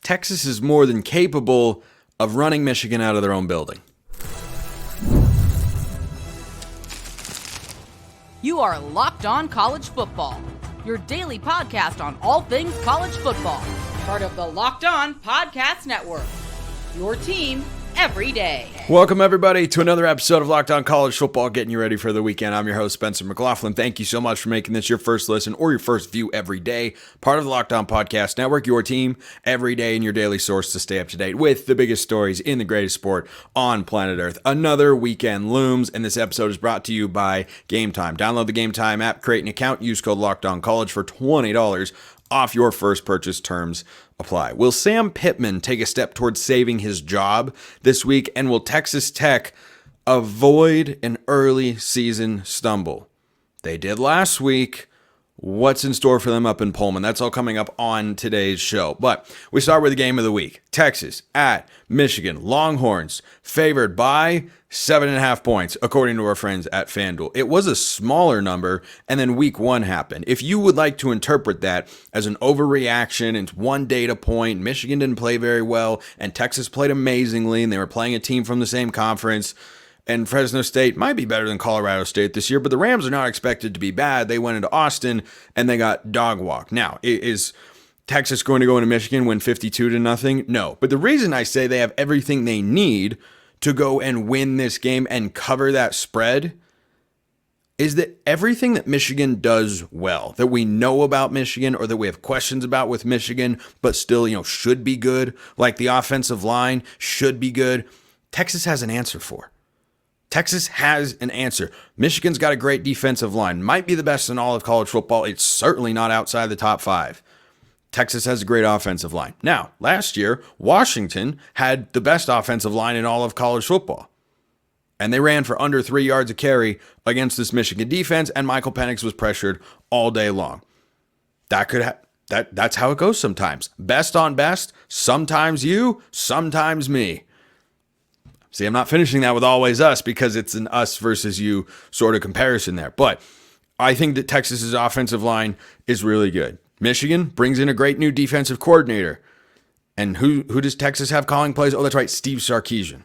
Texas is more than capable of running Michigan out of their own building. You are Locked On College Football, your daily podcast on all things college football. Part of the Locked On Podcast Network, your team every day. Welcome, everybody, to another episode of Locked On College Football, getting you ready for the weekend. I'm your host, Spencer McLaughlin. Thank you so much for making this your first listen or your first view every day. Part of the Locked On Podcast Network, your team every day, and your daily source to stay up to date with the biggest stories in the greatest sport on planet Earth. Another weekend looms, and this episode is brought to you by Game Time. Download the Game Time app, create an account, use code LOCKEDONCollege for $20 off your first purchase. Terms apply. Will Sam Pittman take a step towards saving his job this week? And will Texas Tech avoid an early season stumble? They did last week. What's in store for them up in Pullman? That's all coming up on today's show. But we start with the game of the week. Texas at Michigan. Longhorns favored by 7.5 points, according to our friends at FanDuel. It was a smaller number, and then week one happened. If you would like to interpret that as an overreaction, it's one data point, Michigan didn't play very well, and Texas played amazingly, and they were playing a team from the same conference, and Fresno State might be better than Colorado State this year, but the Rams are not expected to be bad. They went into Austin, and they got dog walked. Now, is Texas going to go into Michigan, win 52-0? No. But the reason I say they have everything they need to go and win this game and cover that spread is that everything that Michigan does well, that we know about Michigan or that we have questions about with Michigan, but still, should be good, like the offensive line should be good, Texas has an answer for. Texas has an answer. Michigan's got a great defensive line. Might be the best in all of college football. It's certainly not outside the top 5. Texas has a great offensive line. Now, last year, Washington had the best offensive line in all of college football. And they ran for under 3 yards a carry against this Michigan defense, and Michael Penix was pressured all day long. That's how it goes sometimes. Best on best, sometimes you, sometimes me. See, I'm not finishing that with always us because it's an us versus you sort of comparison there. But I think that Texas's offensive line is really good. Michigan brings in a great new defensive coordinator. And who does Texas have calling plays? Oh, that's right, Steve Sarkisian.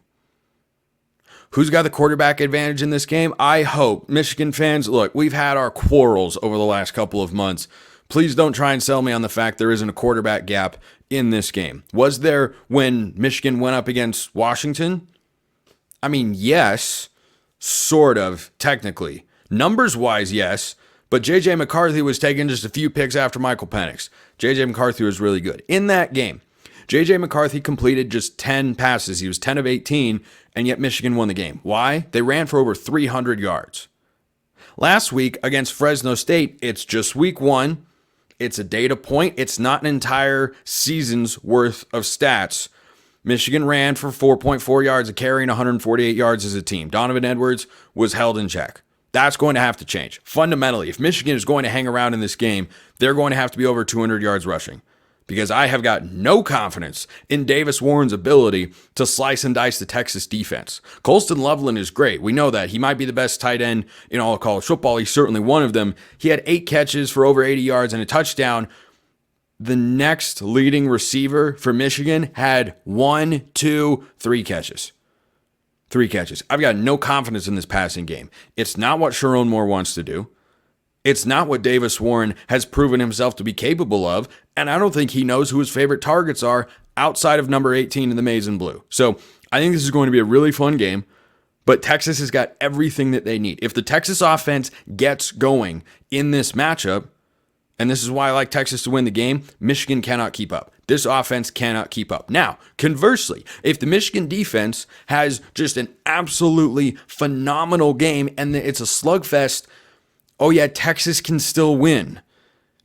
Who's got the quarterback advantage in this game? I hope. Michigan fans, look, we've had our quarrels over the last couple of months. Please don't try and sell me on the fact there isn't a quarterback gap in this game. Was there when Michigan went up against Washington? I mean, yes, sort of, technically. Numbers-wise, yes, but J.J. McCarthy was taking just a few picks after Michael Penix. J.J. McCarthy was really good. In that game, J.J. McCarthy completed just 10 passes. He was 10 of 18, and yet Michigan won the game. Why? They ran for over 300 yards. Last week against Fresno State, it's just week one. It's a data point. It's not an entire season's worth of stats. Michigan ran for 4.4 yards a carry and 148 yards as a team. Donovan Edwards was held in check. That's going to have to change. Fundamentally, if Michigan is going to hang around in this game, they're going to have to be over 200 yards rushing because I have got no confidence in Davis Warren's ability to slice and dice the Texas defense. Colston Loveland is great. We know that. He might be the best tight end in all of college football. He's certainly one of them. He had 8 catches for over 80 yards and a touchdown. The next leading receiver for Michigan had 1, 2, 3 catches. 3 catches. I've got no confidence in this passing game. It's not what Sharon Moore wants to do. It's not what Davis Warren has proven himself to be capable of, and I don't think he knows who his favorite targets are outside of number 18 in the maize and blue. So I think this is going to be a really fun game, but Texas has got everything that they need. If the Texas offense gets going in this matchup, and this is why I like Texas to win the game, Michigan cannot keep up. This offense cannot keep up. Now, conversely, if the Michigan defense has just an absolutely phenomenal game and it's a slugfest, oh yeah, Texas can still win.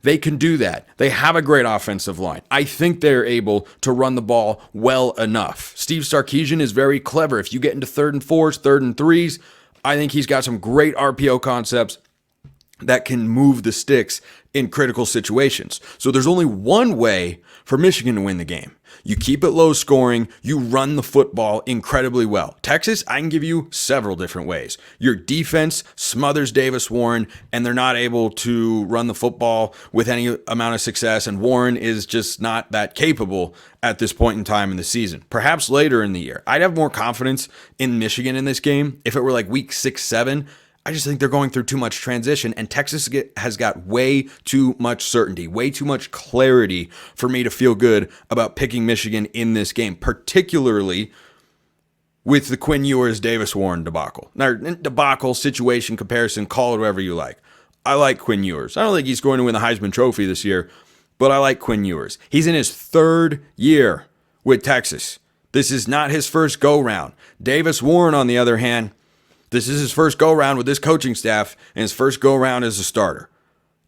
They can do that. They have a great offensive line. I think they're able to run the ball well enough. Steve Sarkisian is very clever. If you get into 3rd and 4s, 3rd and 3s, I think he's got some great RPO concepts. that can move the sticks in critical situations. So there's only one way for Michigan to win the game. You keep it low scoring, you run the football incredibly well. Texas, I can give you several different ways. Your defense smothers Davis Warren, and they're not able to run the football with any amount of success, and Warren is just not that capable at this point in time in the season. Perhaps later in the year. I'd have more confidence in Michigan in this game if it were like week 6, 7. I just think they're going through too much transition, and Texas has got way too much certainty, way too much clarity for me to feel good about picking Michigan in this game, particularly with the Quinn Ewers, Davis Warren debacle. Now, debacle, situation, comparison, call it whatever you like. I like Quinn Ewers. I don't think he's going to win the Heisman Trophy this year, but I like Quinn Ewers. He's in his 3rd year with Texas. This is not his first go-round. Davis Warren, on the other hand, this is his first go-round with this coaching staff and his first go-round as a starter.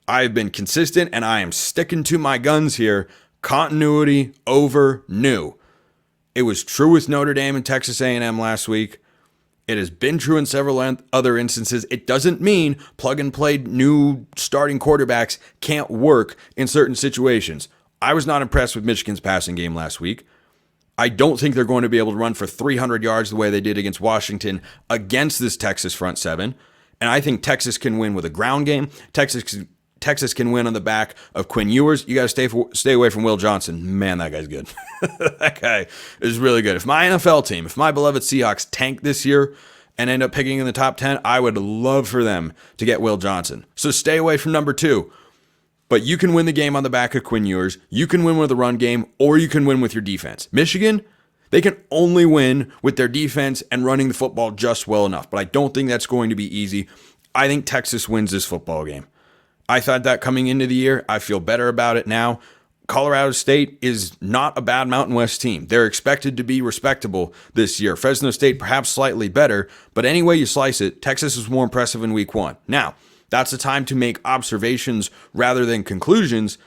I've been consistent, and I am sticking to my guns here. Continuity over new. It was true with Notre Dame and Texas A&M last week. It has been true in several other instances. It doesn't mean plug-and-play new starting quarterbacks can't work in certain situations. I was not impressed with Michigan's passing game last week. I don't think they're going to be able to run for 300 yards the way they did against Washington against this Texas front seven. And I think Texas can win with a ground game. Texas can win on the back of Quinn Ewers. You got to stay away from Will Johnson. Man, that guy's good. That guy is really good. If my NFL team, if my beloved Seahawks tank this year and end up picking in the top 10, I would love for them to get Will Johnson. So stay away from number 2. But you can win the game on the back of Quinn Ewers. You can win with a run game, or you can win with your defense. Michigan, they can only win with their defense and running the football just well enough. But I don't think that's going to be easy. I think Texas wins this football game. I thought that coming into the year. I feel better about it now. Colorado State is not a bad Mountain West team. They're expected to be respectable this year. Fresno State perhaps slightly better, but any way you slice it, Texas is more impressive in week 1. Now, that's the time to make observations rather than conclusions.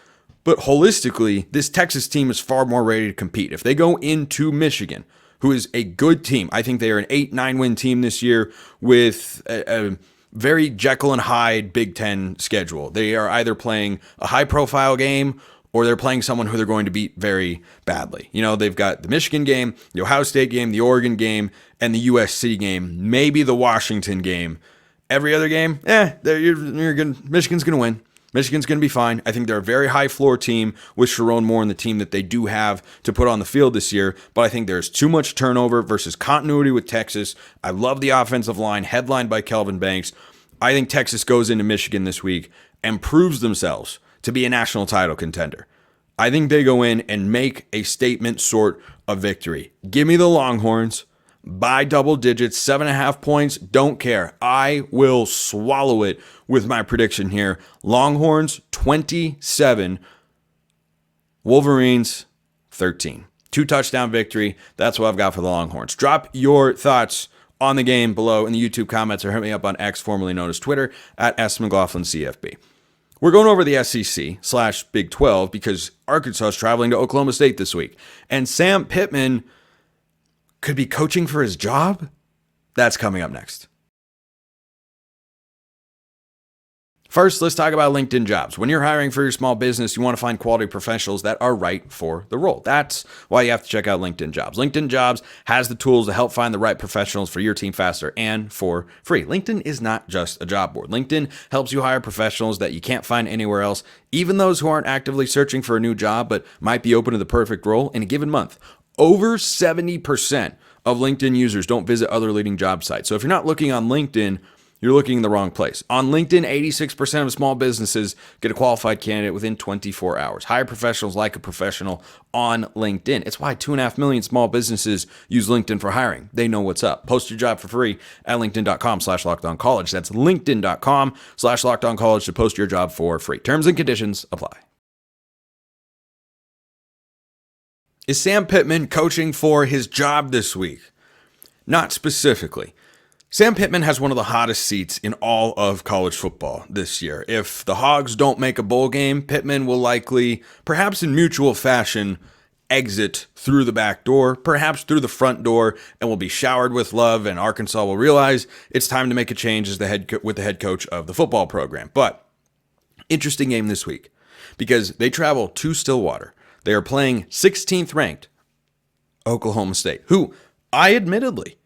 But holistically, this Texas team is far more ready to compete. If they go into Michigan, who is a good team, I think they are an 8-9 win team this year with a very Jekyll and Hyde Big Ten schedule. They are either playing a high-profile game or they're playing someone who they're going to beat very badly. You know, they've got the Michigan game, the Ohio State game, the Oregon game, and the USC game, maybe the Washington game. Every other game, you're good. Michigan's going to win. Michigan's going to be fine. I think they're a very high floor team with Sharon Moore and the team that they do have to put on the field this year. But I think there's too much turnover versus continuity with Texas. I love the offensive line headlined by Kelvin Banks. I think Texas goes into Michigan this week and proves themselves to be a national title contender. I think they go in and make a statement sort of victory. Give me the Longhorns. By double digits, 7.5 points, don't care. I will swallow it with my prediction here. Longhorns, 27. Wolverines, 13. 2 touchdown victory. That's what I've got for the Longhorns. Drop your thoughts on the game below in the YouTube comments or hit me up on X, formerly known as Twitter, at @McLaughlinCFB. We're going over the SEC/Big 12 because Arkansas is traveling to Oklahoma State this week. And Sam Pittman could be coaching for his job? That's coming up next. First, let's talk about LinkedIn Jobs. When you're hiring for your small business, you want to find quality professionals that are right for the role. That's why you have to check out LinkedIn Jobs. LinkedIn Jobs has the tools to help find the right professionals for your team faster and for free. LinkedIn is not just a job board. LinkedIn helps you hire professionals that you can't find anywhere else, even those who aren't actively searching for a new job but might be open to the perfect role in a given month. Over 70% of LinkedIn users don't visit other leading job sites. So if you're not looking on LinkedIn, you're looking in the wrong place. On LinkedIn, 86% of small businesses get a qualified candidate within 24 hours. Hire professionals like a professional on LinkedIn. It's why 2.5 million small businesses use LinkedIn for hiring. They know what's up. Post your job for free at linkedin.com/lockedoncollege. That's linkedin.com/lockedoncollege to post your job for free. Terms and conditions apply. Is Sam Pittman coaching for his job this week? Not specifically. Sam Pittman has one of the hottest seats in all of college football this year. If the Hogs don't make a bowl game, Pittman will likely, perhaps in mutual fashion, exit through the back door, perhaps through the front door, and will be showered with love, and Arkansas will realize it's time to make a change as with the head coach of the football program. But interesting game this week because they travel to Stillwater. They are playing 16th ranked Oklahoma State, who I admittedly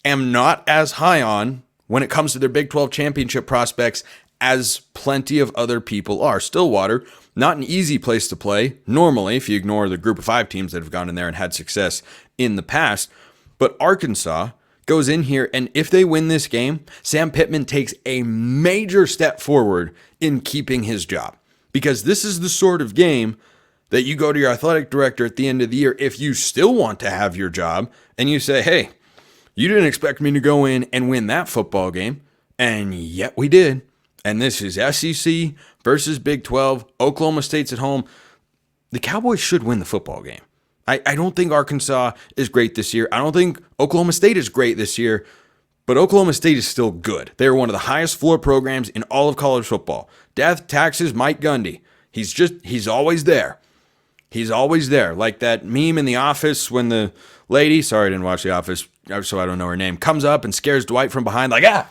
am not as high on when it comes to their Big 12 championship prospects as plenty of other people are. Stillwater, not an easy place to play normally if you ignore the group of 5 teams that have gone in there and had success in the past. But Arkansas goes in here, and if they win this game, Sam Pittman takes a major step forward in keeping his job. Because this is the sort of game that you go to your athletic director at the end of the year if you still want to have your job, and you say, hey, you didn't expect me to go in and win that football game, and yet we did. And this is SEC versus Big 12. Oklahoma State's at home. The Cowboys should win the football game. I don't think Arkansas is great this year. I don't think Oklahoma State is great this year, but Oklahoma State is still good. They're one of the highest floor programs in all of college football. Death, taxes, Mike Gundy. He's always there. He's always there. Like that meme in The Office when the lady, sorry I didn't watch The Office, so I don't know her name, comes up and scares Dwight from behind like, ah!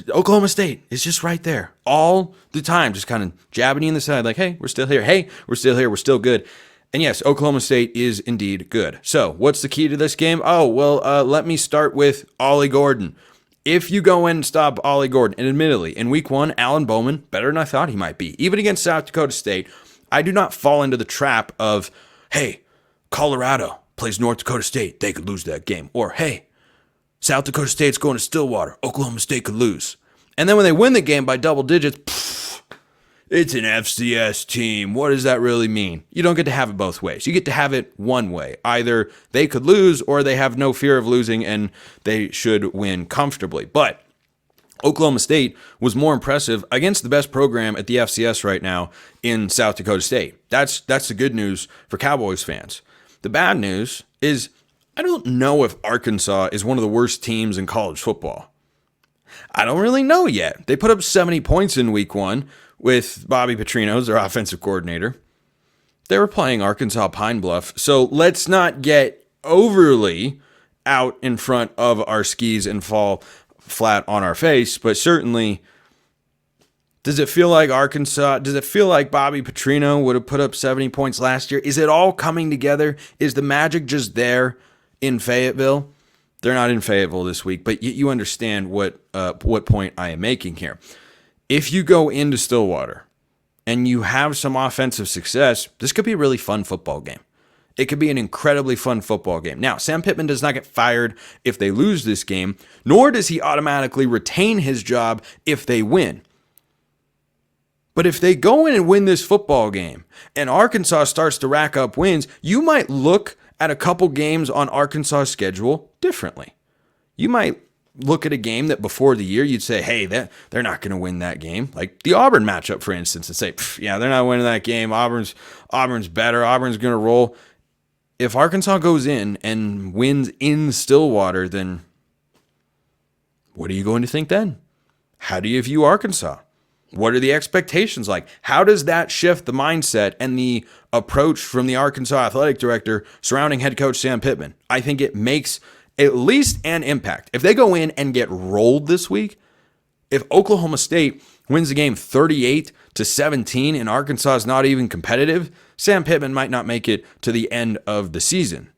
Oklahoma State is just right there all the time, just kind of jabbing you in the side like, hey, we're still here. Hey, we're still here. We're still good. And yes, Oklahoma State is indeed good. So what's the key to this game? Oh, well, let me start with Ollie Gordon. If you go in and stop Ollie Gordon, and admittedly, in week 1, Alan Bowman, better than I thought he might be, even against South Dakota State, I do not fall into the trap of, hey, Colorado plays North Dakota State. They could lose that game. Or, hey, South Dakota State's going to Stillwater. Oklahoma State could lose. And then when they win the game by double digits, it's an FCS team. What does that really mean? You don't get to have it both ways. You get to have it one way. Either they could lose or they have no fear of losing and they should win comfortably. But Oklahoma State was more impressive against the best program at the FCS right now in South Dakota State. That's the good news for Cowboys fans. The bad news is I don't know if Arkansas is one of the worst teams in college football. I don't really know yet. They put up 70 points in week 1 with Bobby Petrino as their offensive coordinator. They were playing Arkansas Pine Bluff, so let's not get overly out in front of our skis and fall flat on our face, but certainly, does it feel like Arkansas, does it feel like Bobby Petrino would have put up 70 points last year? Is it all coming together? Is the magic just there in Fayetteville? They're not in Fayetteville this week, but you understand what point I am making here. If you go into Stillwater and you have some offensive success, this could be a really fun football game. It could be an incredibly fun football game. Now, Sam Pittman does not get fired if they lose this game, nor does he automatically retain his job if they win. But if they go in and win this football game and Arkansas starts to rack up wins, you might look at a couple games on Arkansas' schedule differently. You might look at a game that before the year you'd say, hey, they're not going to win that game. Like the Auburn matchup, for instance, and say, yeah, they're not winning that game. Auburn's better. Auburn's going to roll. If Arkansas goes in and wins in Stillwater, then what are you going to think then? How do you view Arkansas? What are the expectations like? How does that shift the mindset and the approach from the Arkansas athletic director surrounding head coach Sam Pittman? I think it makes at least an impact. If they go in and get rolled this week, if Oklahoma State wins the game 38-17 and Arkansas is not even competitive, Sam Pittman might not make it to the end of the season.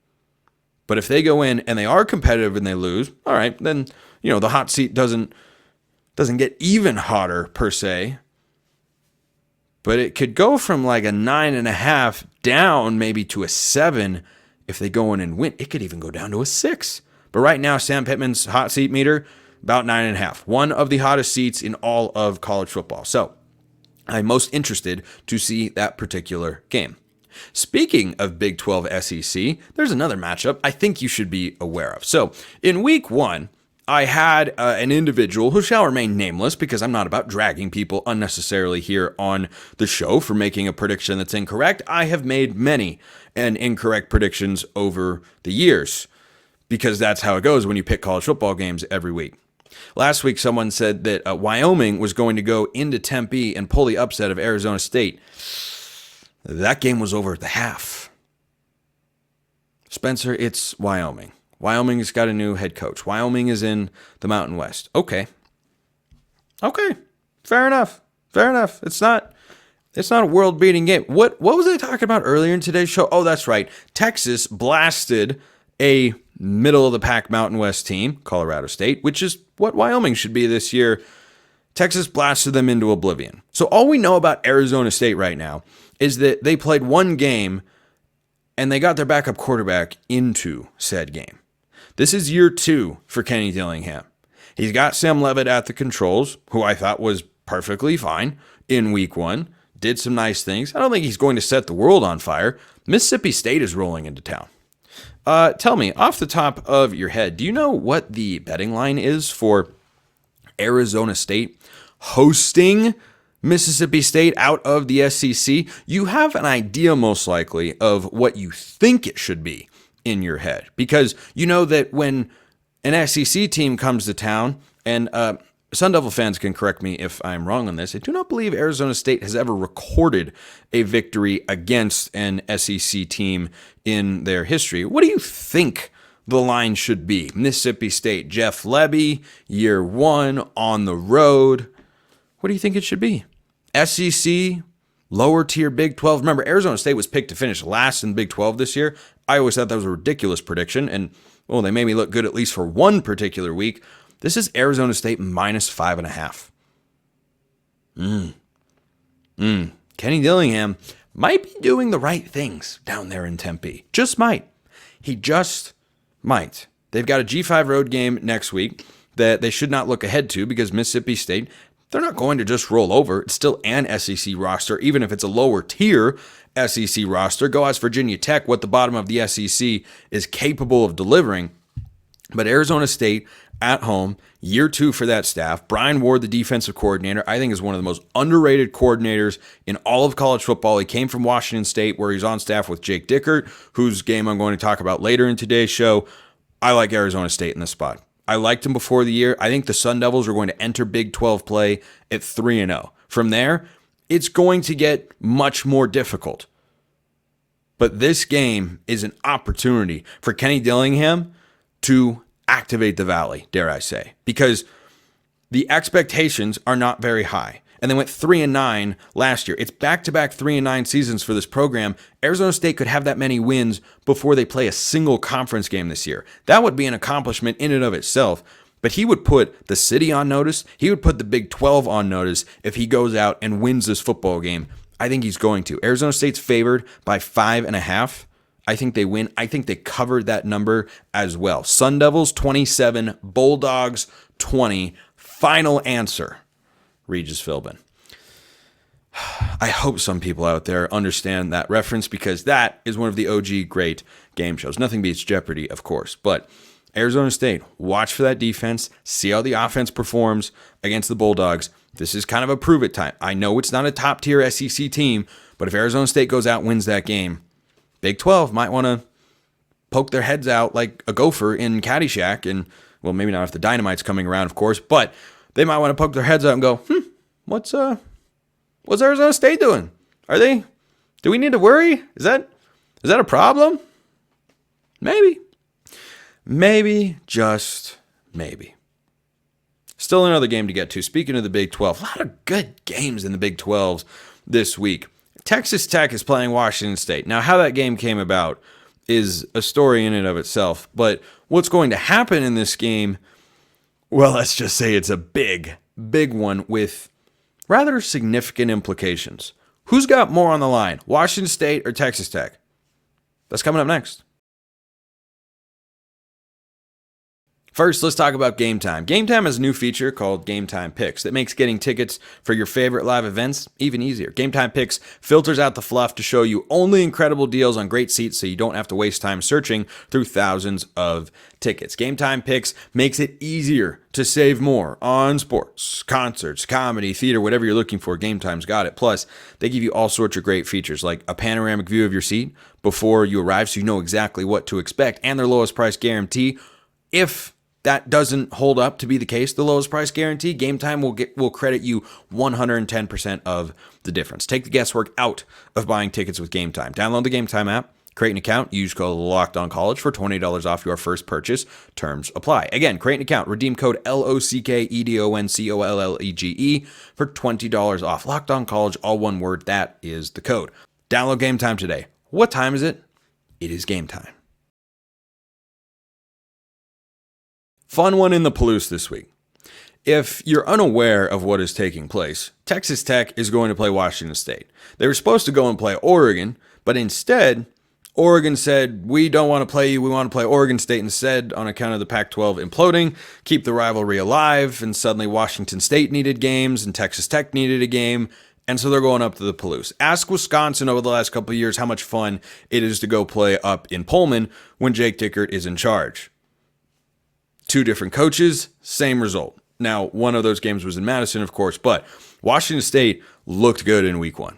But if they go in and they are competitive and they lose, all right, then the hot seat doesn't get even hotter per se, but it could go from like a 9.5 down maybe to a 7 if they go in and win. It could even go down to a 6. But right now, Sam Pittman's hot seat meter, about 9.5. One of the hottest seats in all of college football. So I'm most interested to see that particular game. Speaking of Big 12 SEC, there's another matchup I think you should be aware of. So in week 1, I had an individual who shall remain nameless because I'm not about dragging people unnecessarily here on the show for making a prediction that's incorrect. I have made many and incorrect predictions over the years because that's how it goes when you pick college football games every week. Last week, someone said that Wyoming was going to go into Tempe and pull the upset of Arizona State. That game was over at the half. Spencer, it's Wyoming. Wyoming has got a new head coach. Wyoming is in the Mountain West. Okay. Fair enough. It's not a world-beating game. What was I talking about earlier in today's show? Oh, that's right. Texas blasted a middle-of-the-pack Mountain West team, Colorado State, which is what Wyoming should be this year. Texas blasted them into oblivion. So all we know about Arizona State right now is that they played one game and they got their backup quarterback into said game. This is year 2 for Kenny Dillingham. He's got Sam Levitt at the controls, who I thought was perfectly fine in week 1. Did some nice things. I don't think he's going to set the world on fire. Mississippi State is rolling into town. Tell me, off the top of your head, do you know what the betting line is for Arizona State hosting Mississippi State out of the SEC? You have an idea, most likely, of what you think it should be in your head. Because you know that when an SEC team comes to town, and Sun Devil fans can correct me if I'm wrong on this, I do not believe Arizona State has ever recorded a victory against an SEC team in their history. What do you think the line should be? Mississippi State, Jeff Lebby, year 1 on the road. What do you think it should be? SEC, lower tier Big 12. Remember, Arizona State was picked to finish last in Big 12 this year. I always thought that was a ridiculous prediction, and well, they made me look good at least for one particular week. This is Arizona State minus 5.5. Kenny Dillingham might be doing the right things down there in Tempe. Just might. He just might. They've got a G5 road game next week that they should not look ahead to because Mississippi State, they're not going to just roll over. It's still an SEC roster, even if it's a lower tier SEC roster. Go ask Virginia Tech what the bottom of the SEC is capable of delivering. But Arizona State at home, year 2 for that staff. Brian Ward, the defensive coordinator, I think is one of the most underrated coordinators in all of college football. He came from Washington State, where he's on staff with Jake Dickert, whose game I'm going to talk about later in today's show. I like Arizona State in this spot. I liked him before the year. I think the Sun Devils are going to enter Big 12 play at 3-0. From there, it's going to get much more difficult. But this game is an opportunity for Kenny Dillingham to activate the Valley, dare I say, because the expectations are not very high. And they went 3-9 last year. It's back-to-back 3-9 seasons for this program. Arizona State could have that many wins before they play a single conference game this year. That would be an accomplishment in and of itself. But he would put the city on notice. He would put the Big 12 on notice if he goes out and wins this football game. I think he's going to. Arizona State's favored by 5.5. I think they win. I think they covered that number as well. Sun Devils 27, Bulldogs 20. Final answer, Regis Philbin. I hope some people out there understand that reference because that is one of the OG great game shows. Nothing beats Jeopardy, of course, but Arizona State, watch for that defense, see how the offense performs against the Bulldogs. This is kind of a prove it time. I know it's not a top tier SEC team, but if Arizona State goes out and wins that game, Big 12 might want to poke their heads out like a gopher in Caddyshack. And, well, maybe not if the Dynamite's coming around, of course, but they might want to poke their heads out and go, what's Arizona State doing? Do we need to worry? Is that a problem? Maybe, just maybe. Still another game to get to. Speaking of the Big 12, a lot of good games in the Big 12 this week. Texas Tech is playing Washington State. Now, how that game came about is a story in and of itself. But what's going to happen in this game, well, let's just say it's a big one with rather significant implications. Who's got more on the line, Washington State or Texas Tech? That's coming up next. First, let's talk about Game Time. Game Time has a new feature called Game Time Picks that makes getting tickets for your favorite live events even easier. Game Time Picks filters out the fluff to show you only incredible deals on great seats so you don't have to waste time searching through thousands of tickets. Game Time Picks makes it easier to save more on sports, concerts, comedy, theater, whatever you're looking for. Game Time's got it. Plus, they give you all sorts of great features like a panoramic view of your seat before you arrive so you know exactly what to expect, and their lowest price guarantee. If that doesn't hold up to be the case, the lowest price guarantee, Game Time will credit you 110% of the difference. Take the guesswork out of buying tickets with Game Time. Download the Game Time app, create an account, use code LOCKEDONCollege for $20 off your first purchase. Terms apply. Again, create an account, redeem code LOCKEDONCOLLEGE for $20 off. Locked On College, all one word, that is the code. Download Game Time today. What time is it? It is game time. Fun one in the Palouse this week. If you're unaware of what is taking place, Texas Tech is going to play Washington State. They were supposed to go and play Oregon, but instead, Oregon said, we don't want to play you, we want to play Oregon State instead on account of the Pac-12 imploding, keep the rivalry alive, and suddenly Washington State needed games and Texas Tech needed a game, and so they're going up to the Palouse. Ask Wisconsin over the last couple of years how much fun it is to go play up in Pullman when Jake Dickert is in charge. 2 different coaches, same result. Now, one of those games was in Madison, of course, but Washington State looked good in week 1.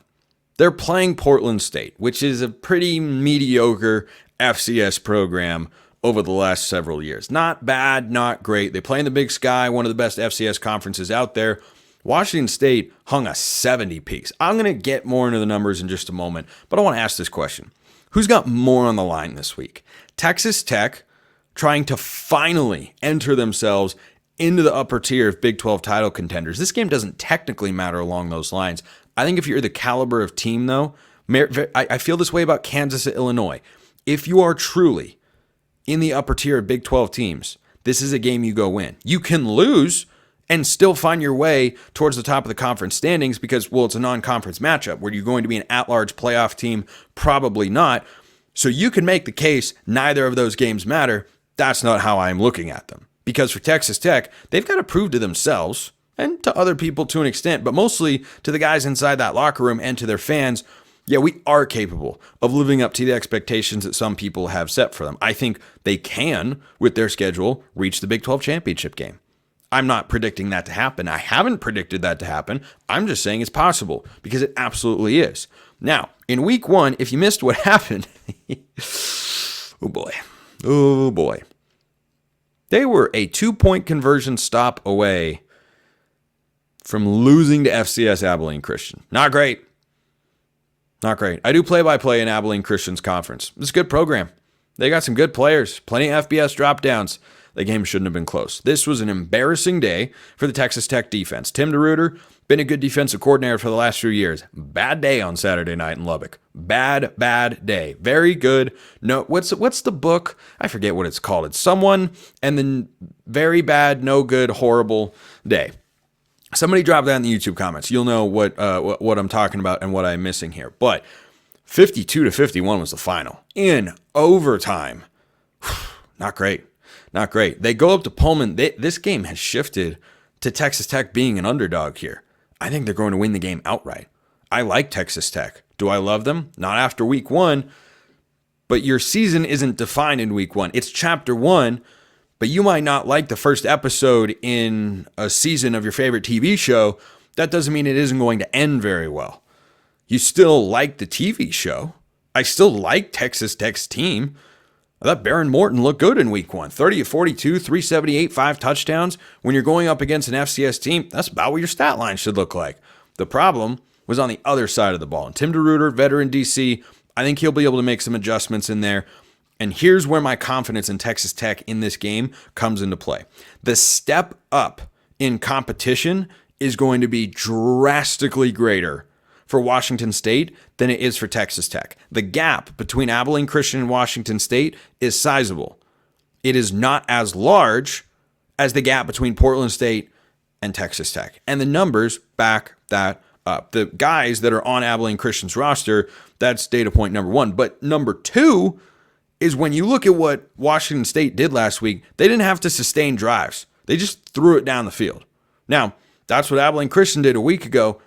They're playing Portland State, which is a pretty mediocre FCS program over the last several years. Not bad, not great. They play in the Big Sky, one of the best FCS conferences out there. Washington State hung a 70 peaks. I'm going to get more into the numbers in just a moment, but I want to ask this question. Who's got more on the line this week? Texas Tech, trying to finally enter themselves into the upper tier of Big 12 title contenders. This game doesn't technically matter along those lines. I think if you're the caliber of team, though, I feel this way about Kansas at Illinois. If you are truly in the upper tier of Big 12 teams, this is a game you go win. You can lose and still find your way towards the top of the conference standings because, well, it's a non-conference matchup. Were you going to be an at-large playoff team? Probably not. So you can make the case neither of those games matter. That's not how I'm looking at them. Because for Texas Tech, they've got to prove to themselves and to other people to an extent, but mostly to the guys inside that locker room and to their fans, yeah, we are capable of living up to the expectations that some people have set for them. I think they can, with their schedule, reach the Big 12 championship game. I'm not predicting that to happen. I haven't predicted that to happen. I'm just saying it's possible because it absolutely is. Now, in week 1, if you missed what happened, oh boy. They were a 2-point conversion stop away from losing to FCS Abilene Christian. Not great. Not great. I do play-by-play in Abilene Christian's conference. It's a good program. They got some good players, plenty of FBS drop-downs. The game shouldn't have been close. This was an embarrassing day for the Texas Tech defense. Tim DeRuyter, been a good defensive coordinator for the last few years. Bad day on Saturday night in Lubbock. Bad day. Very good. No, what's the book? I forget what it's called. It's someone and then very bad, no good, horrible day. Somebody drop that in the YouTube comments. You'll know what I'm talking about and what I'm missing here. But 52-51 was the final in overtime. Not great. Not great. They go up to Pullman. This game has shifted to Texas Tech being an underdog here. I think they're going to win the game outright. I like Texas Tech. Do I love them? Not after week 1. But your season isn't defined in week 1. It's chapter 1. But you might not like the first episode in a season of your favorite TV show. That doesn't mean it isn't going to end very well. You still like the TV show. I still like Texas Tech's team. I thought Baron Morton looked good in week 1. 30-42, 378, 5 touchdowns. When you're going up against an FCS team, that's about what your stat line should look like. The problem was on the other side of the ball. And Tim DeRuyter, veteran DC, I think he'll be able to make some adjustments in there. And here's where my confidence in Texas Tech in this game comes into play. The step up in competition is going to be drastically greater for Washington State than it is for Texas Tech. The gap between Abilene Christian and Washington State is sizable. It is not as large as the gap between Portland State and Texas Tech. And the numbers back that up. The guys that are on Abilene Christian's roster, that's data point number 1. But number 2 is when you look at what Washington State did last week, they didn't have to sustain drives. They just threw it down the field. Now, that's what Abilene Christian did a week ago.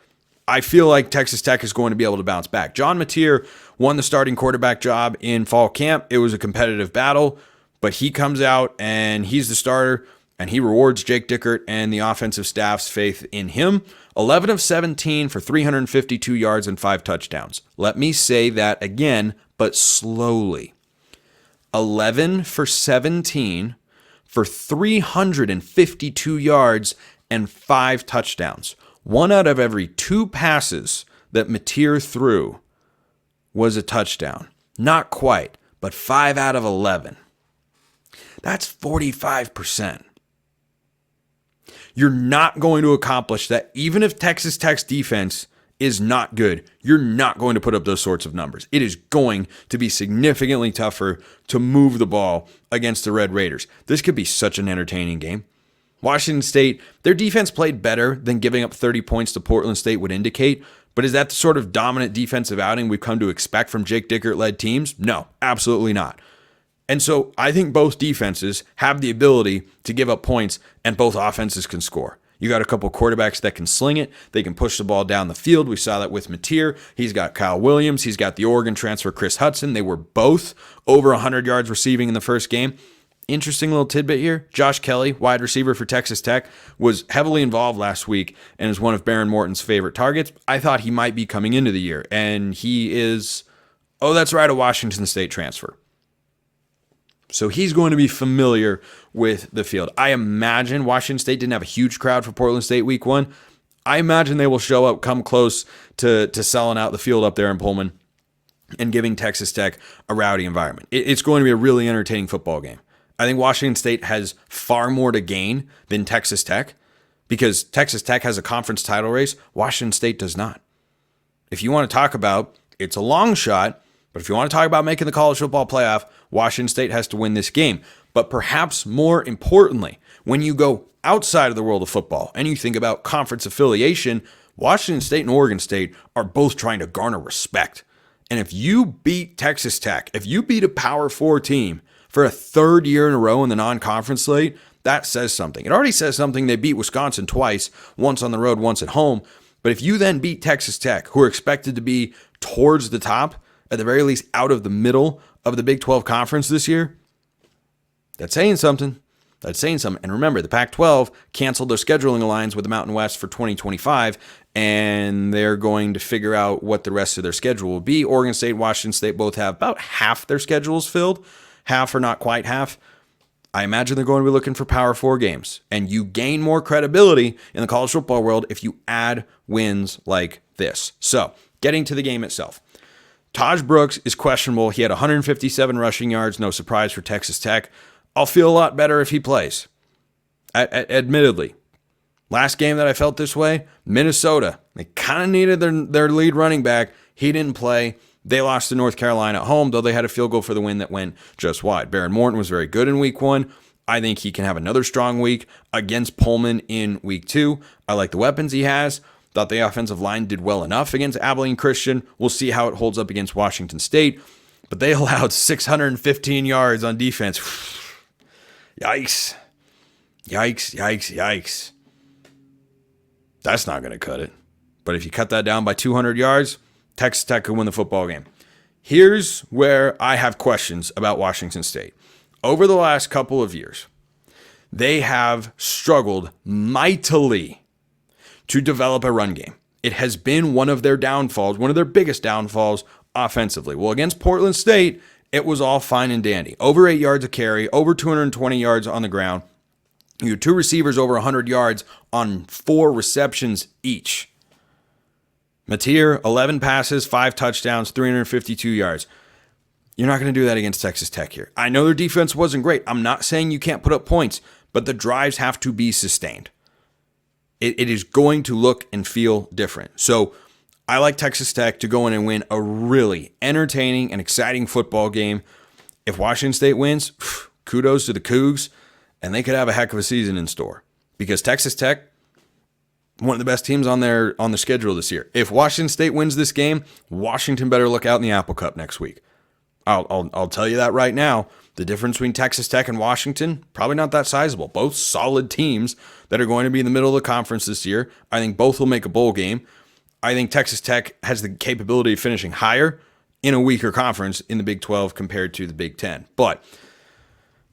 I feel like Texas Tech is going to be able to bounce back. John Mateer won the starting quarterback job in fall camp. It was a competitive battle, but he comes out and he's the starter, and he rewards Jake Dickert and the offensive staff's faith in him. 11 of 17 for 352 yards and 5 touchdowns. Let me say that again, but slowly. 11 for 17 for 352 yards and 5 touchdowns. 1 out of every 2 passes that Mateer threw was a touchdown. Not quite, but 5 out of 11. That's 45%. You're not going to accomplish that. Even if Texas Tech's defense is not good, you're not going to put up those sorts of numbers. It is going to be significantly tougher to move the ball against the Red Raiders. This could be such an entertaining game. Washington State, their defense played better than giving up 30 points to Portland State would indicate, but is that the sort of dominant defensive outing we've come to expect from Jake Dickert-led teams? No, absolutely not. And so I think both defenses have the ability to give up points, and both offenses can score. You got a couple quarterbacks that can sling it. They can push the ball down the field. We saw that with Mateer. He's got Kyle Williams. He's got the Oregon transfer Chris Hudson. They were both over 100 yards receiving in the first game. Interesting little tidbit here. Josh Kelly, wide receiver for Texas Tech, was heavily involved last week and is one of Baron Morton's favorite targets. I thought he might be coming into the year, and he is, oh, that's right, a Washington State transfer. So he's going to be familiar with the field. I imagine Washington State didn't have a huge crowd for Portland State week 1. I imagine they will show up, come close to selling out the field up there in Pullman and giving Texas Tech a rowdy environment. It's going to be a really entertaining football game. I think Washington State has far more to gain than Texas Tech because Texas Tech has a conference title race. Washington State does not. If you want to talk about, it's a long shot, but if you want to talk about making the college football playoff, Washington State has to win this game. But perhaps more importantly, when you go outside of the world of football and you think about conference affiliation, Washington State and Oregon State are both trying to garner respect. And if you beat Texas Tech, if you beat a Power 4 team for a 3rd year in a row in the non-conference slate, that says something. It already says something. They beat Wisconsin twice, once on the road, once at home. But if you then beat Texas Tech, who are expected to be towards the top, at the very least out of the middle of the Big 12 conference this year, that's saying something. That's saying something. And remember, the Pac-12 canceled their scheduling alliance with the Mountain West for 2025, and they're going to figure out what the rest of their schedule will be. Oregon State, Washington State both have about half their schedules filled, half or not quite half. I imagine they're going to be looking for Power 4 games. And you gain more credibility in the college football world if you add wins like this. So, getting to the game itself. Taj Brooks is questionable. He had 157 rushing yards. No surprise for Texas Tech. I'll feel a lot better if he plays. Admittedly. Last game that I felt this way, Minnesota. They kind of needed their lead running back. He didn't play. They lost to North Carolina at home, though they had a field goal for the win that went just wide. Baron Morton was very good in week 1. I think he can have another strong week against Pullman in week 2. I like the weapons he has. Thought the offensive line did well enough against Abilene Christian. We'll see how it holds up against Washington State. But they allowed 615 yards on defense. Yikes. Yikes, yikes, yikes. That's not going to cut it. But if you cut that down by 200 yards, Texas Tech could win the football game. Here's where I have questions about Washington State. Over the last couple of years, they have struggled mightily to develop a run game. It has been one of their downfalls, one of their biggest downfalls offensively. Well, against Portland State, it was all fine and dandy. Over 8 yards a carry, over 220 yards on the ground. You had 2 receivers over 100 yards on 4 receptions each. Mateer, 11 passes, 5 touchdowns, 352 yards. You're not going to do that against Texas Tech here. I know their defense wasn't great. I'm not saying you can't put up points, but the drives have to be sustained. It is going to look and feel different. So I like Texas Tech to go in and win a really entertaining and exciting football game. If Washington State wins, kudos to the Cougs, and they could have a heck of a season in store. Because Texas Tech, one of the best teams on their schedule this year. If Washington State wins this game, Washington better look out in the Apple Cup next week. I'll tell you that right now. The difference between Texas Tech and Washington, probably not that sizable. Both solid teams that are going to be in the middle of the conference this year. I think both will make a bowl game. I think Texas Tech has the capability of finishing higher in a weaker conference in the Big 12 compared to the Big 10. But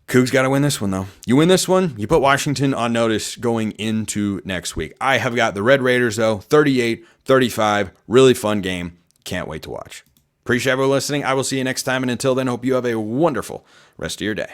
Cougs got to win this one, though. You win this one, you put Washington on notice going into next week. I have got the Red Raiders, though, 38-35. Really fun game. Can't wait to watch. Appreciate everyone listening. I will see you next time, and until then, hope you have a wonderful rest of your day.